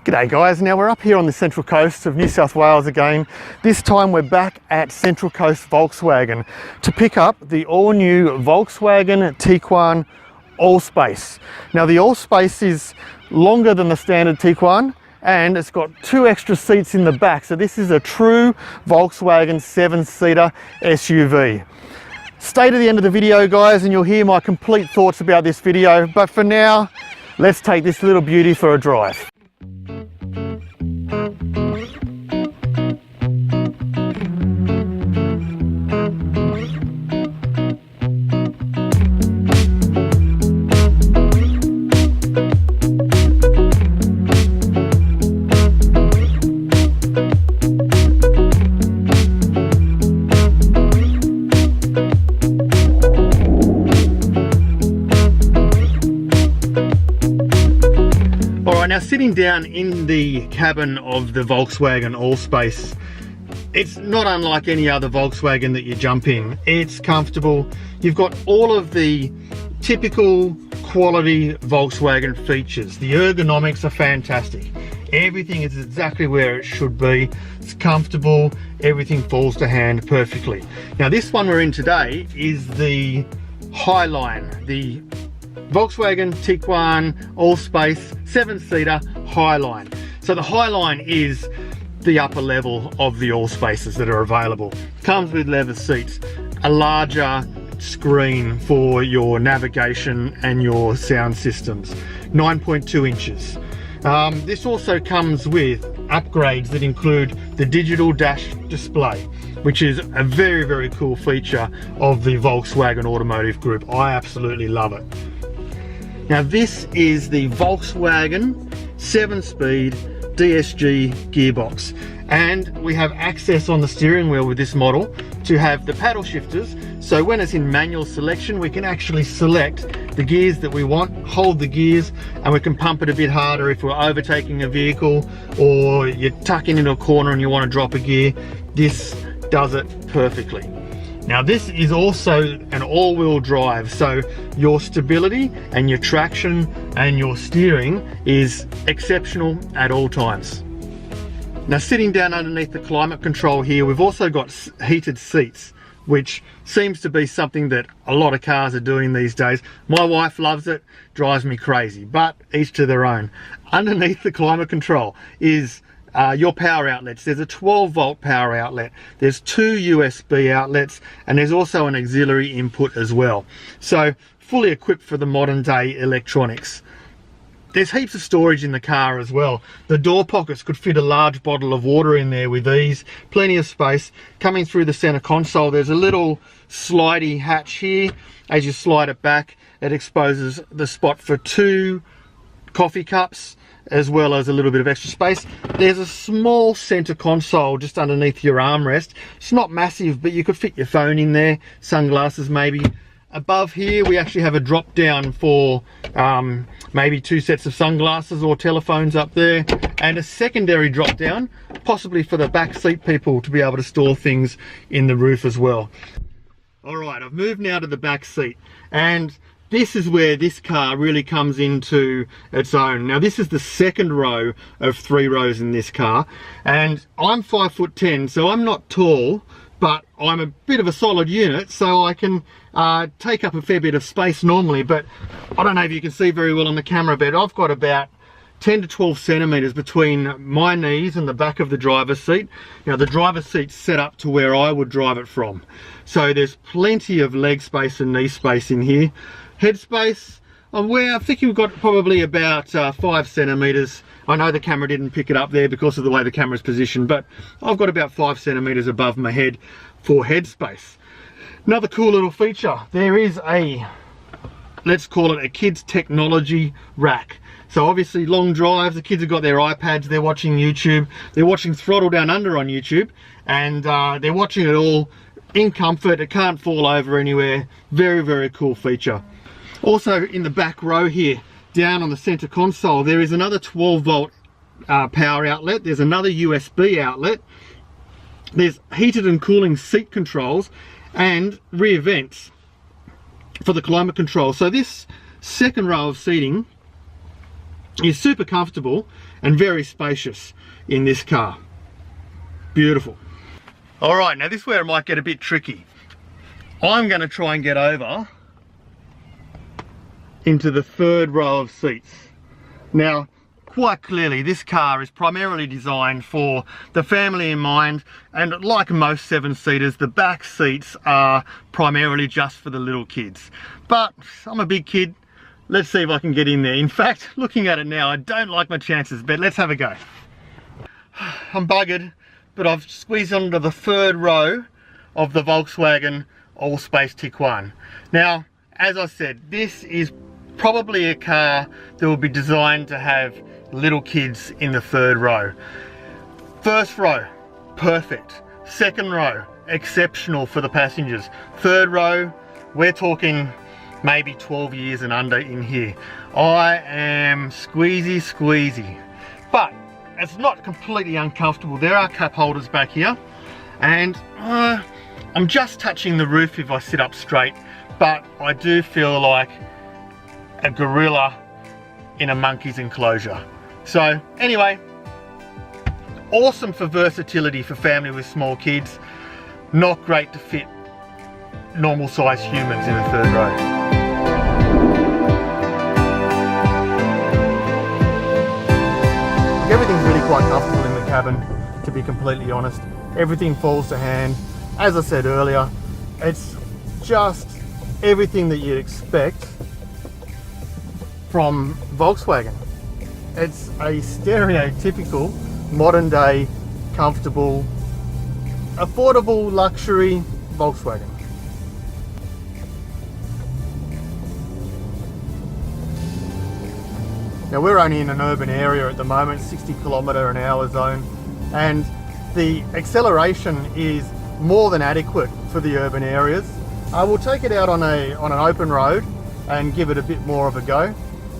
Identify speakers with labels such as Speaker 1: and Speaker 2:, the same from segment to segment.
Speaker 1: G'day guys, now we're up here on the central coast of New South Wales again. This time we're back at Central Coast Volkswagen to pick up the all-new Volkswagen Tiguan Allspace. Now the Allspace is longer than the standard Tiguan and it's got 2 extra seats in the back, so this is a true Volkswagen 7-seater SUV. Stay to the end of the video guys and you'll hear my complete thoughts about this video, but for now let's take this little beauty for a drive. Now sitting down in the cabin of the Volkswagen Allspace, it's not unlike any other Volkswagen that you jump in. It's comfortable. You've got all of the typical quality Volkswagen features. The ergonomics are fantastic. Everything is exactly where it should be. It's comfortable. Everything falls to hand perfectly. Now this one we're in today is the Highline, the Volkswagen Tiguan Allspace 7-seater Highline. So the Highline is the upper level of the Allspaces that are available. Comes with leather seats, a larger screen for your navigation and your sound systems, 9.2 inches. This also comes with upgrades that include the digital dash display, which is a very, very cool feature of the Volkswagen Automotive Group. I absolutely love it. Now this is the Volkswagen 7-speed DSG gearbox, and we have access on the steering wheel with this model to have the paddle shifters, so when it's in manual selection we can actually select the gears that we want, hold the gears, and we can pump it a bit harder if we're overtaking a vehicle or you're tucking into a corner and you want to drop a gear. This does it perfectly. Now this is also an all-wheel drive, so your stability and your traction and your steering is exceptional at all times. Now sitting down underneath the climate control here, we've also got heated seats, which seems to be something that a lot of cars are doing these days. My wife loves it, drives me crazy, but each to their own. Underneath the climate control is your power outlets. There's a 12-volt power outlet, there's 2 USB outlets, and there's also an auxiliary input as well. So fully equipped for the modern day electronics. There's heaps of storage in the car as well. The door pockets could fit a large bottle of water in there with ease. Plenty of space. Coming through the center console, there's a little slidey hatch here. As you slide it back, it exposes the spot for 2 coffee cups, as well as a little bit of extra space. There's a small center console just underneath your armrest. It's not massive, but you could fit your phone in there, sunglasses maybe. Above here we actually have a drop down for maybe 2 sets of sunglasses or telephones up there, and a secondary drop down possibly for the back seat people to be able to store things in the roof as well. Alright, I've moved now to the back seat, and this is where this car really comes into its own. Now this is the second row of 3 rows in this car, and I'm 5'10", so I'm not tall, but I'm a bit of a solid unit, so I can take up a fair bit of space normally. But I don't know if you can see very well on the camera, but I've got about 10 to 12 centimeters between my knees and the back of the driver's seat. Now the driver's seat's set up to where I would drive it from, so there's plenty of leg space and knee space in here. Headspace, I think we've got probably about 5 centimeters. I know the camera didn't pick it up there because of the way the camera's positioned, but I've got about 5 centimeters above my head for headspace. Another cool little feature, there is a, let's call it a kids technology rack. So obviously long drives, the kids have got their iPads, they're watching YouTube, they're watching Throttle Down Under on YouTube, and they're watching it all in comfort. It can't fall over anywhere. Very, very cool feature. Also in the back row here, down on the center console, there is another 12-volt power outlet. There's another USB outlet. There's heated and cooling seat controls and rear vents for the climate control. So this second row of seating is super comfortable and very spacious in this car. Beautiful. All right, now this is where it might get a bit tricky. I'm going to try and get over into the third row of seats. Now, quite clearly, this car is primarily designed for the family in mind, and like most seven-seaters, the back seats are primarily just for the little kids. But I'm a big kid. Let's see if I can get in there. In fact, looking at it now, I don't like my chances, but let's have a go. I'm buggered, but I've squeezed onto the third row of the Volkswagen Allspace Tiguan. Now, as I said, this is probably a car that will be designed to have little kids in the third row. First row, perfect. Second row, exceptional for the passengers. Third row, we're talking maybe 12 years and under in here. I am squeezy. But it's not completely uncomfortable. There are cup holders back here, and I'm just touching the roof if I sit up straight, but I do feel like a gorilla in a monkey's enclosure. So anyway, awesome for versatility for family with small kids. Not great to fit normal sized humans in the third row. Everything's really quite comfortable in the cabin, to be completely honest. Everything falls to hand. As I said earlier, it's just everything that you'd expect from Volkswagen. It's a stereotypical modern day, comfortable, affordable luxury Volkswagen. Now we're only in an urban area at the moment, 60km/h zone, and the acceleration is more than adequate for the urban areas. I will take it out on an open road and give it a bit more of a go.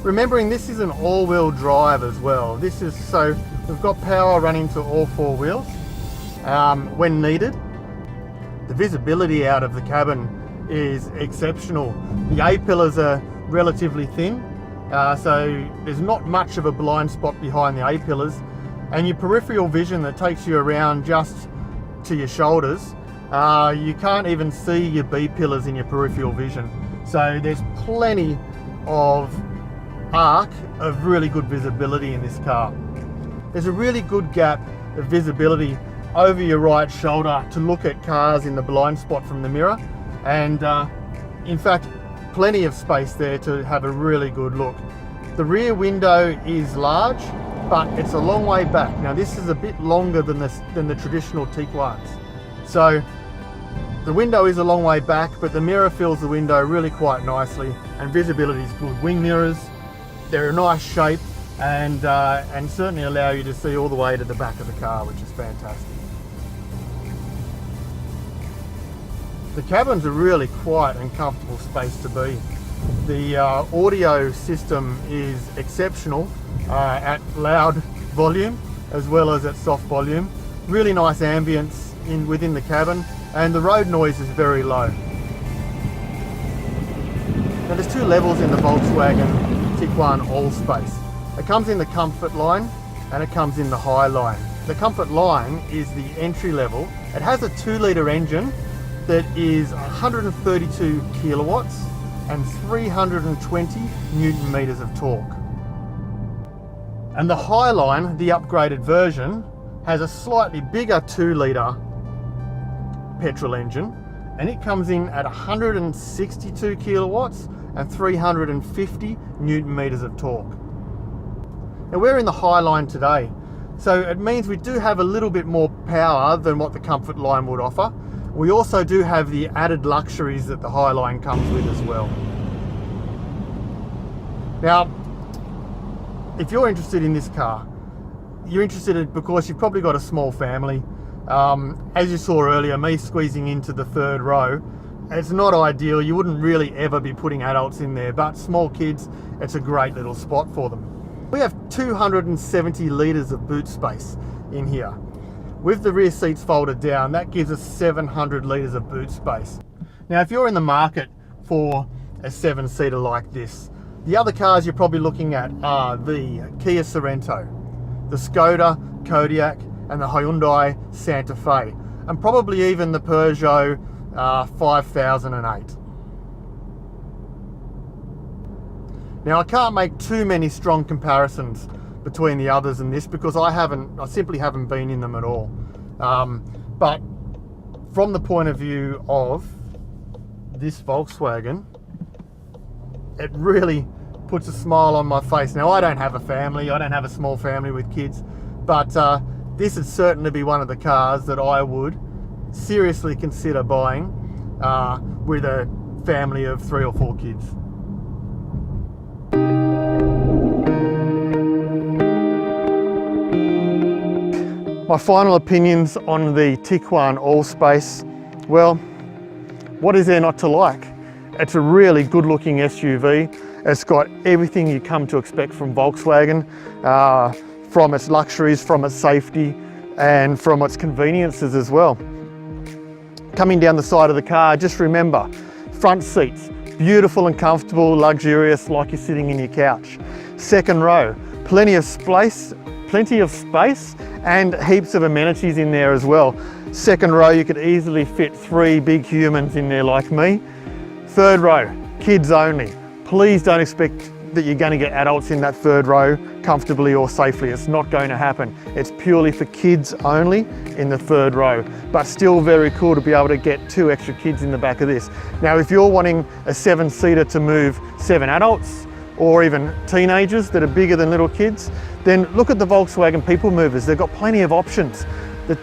Speaker 1: Remembering this is an all-wheel drive as well. This is so we've got power running to all four wheels when needed. The visibility out of the cabin is exceptional. The A-pillars are relatively thin, so there's not much of a blind spot behind the A-pillars, and your peripheral vision that takes you around just to your shoulders, you can't even see your B-pillars in your peripheral vision. So there's plenty of arc of really good visibility in this car. There's a really good gap of visibility over your right shoulder to look at cars in the blind spot from the mirror, and in fact plenty of space there to have a really good look. The rear window is large, but it's a long way back. Now this is a bit longer than the traditional Tiguans, so the window is a long way back, but the mirror fills the window really quite nicely, and visibility is good. Wing mirrors, they're a nice shape, and certainly allow you to see all the way to the back of the car, which is fantastic. The cabin's a really quiet and comfortable space to be. The audio system is exceptional at loud volume as well as at soft volume. Really nice ambience within the cabin, and the road noise is very low. Now there's two levels in the Volkswagen Tiguan Allspace. It comes in the comfort line and it comes in the high line. The comfort line is the entry level. It has a 2-litre engine that is 132 kilowatts and 320 Newton meters of torque. And the high line, the upgraded version, has a slightly bigger 2-litre petrol engine, and it comes in at 162 kilowatts and 350 Newton meters of torque. Now we're in the high line today, so it means we do have a little bit more power than what the comfort line would offer. We also do have the added luxuries that the high line comes with as well. Now, if you're interested in this car, you're interested in it because you've probably got a small family. As you saw earlier, me squeezing into the third row, it's not ideal. You wouldn't really ever be putting adults in there, but small kids, it's a great little spot for them. We have 270 litres of boot space in here. With the rear seats folded down, that gives us 700 litres of boot space. Now, if you're in the market for a 7-seater like this, The other cars you're probably looking at are the Kia Sorento, the Skoda Kodiaq, and the Hyundai Santa Fe, and probably even the Peugeot 5008. Now I can't make too many strong comparisons between the others and this because I simply haven't been in them at all. But from the point of view of this Volkswagen, it really puts a smile on my face. Now I don't have a family, I don't have a small family with kids, but this would certainly be one of the cars that I would seriously consider buying with a family of 3 or 4 kids. My final opinions on the Tiguan Allspace. Well, what is there not to like? It's a really good looking SUV. It's got everything you come to expect from Volkswagen, from its luxuries, from its safety, and from its conveniences as well. Coming down the side of the car, just remember, front seats, beautiful and comfortable, luxurious, like you're sitting in your couch. Second row, plenty of space and heaps of amenities in there as well. Second row, you could easily fit 3 big humans in there like me. Third row, kids only. Please don't expect that you're going to get adults in that third row comfortably or safely. It's not going to happen. It's purely for kids only in the third row, but still very cool to be able to get 2 extra kids in the back of this. Now, if you're wanting a 7-seater to move 7 adults or even teenagers that are bigger than little kids, then look at the Volkswagen People Movers. They've got plenty of options. The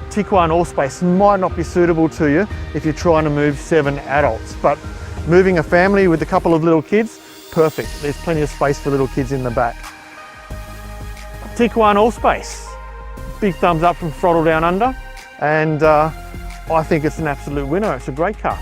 Speaker 1: Tiguan Allspace might not be suitable to you if you're trying to move 7 adults, but moving a family with a couple of little kids, perfect. There's plenty of space for little kids in the back. Tiguan Allspace, big thumbs up from Throttle Down Under, and I think it's an absolute winner. It's a great car.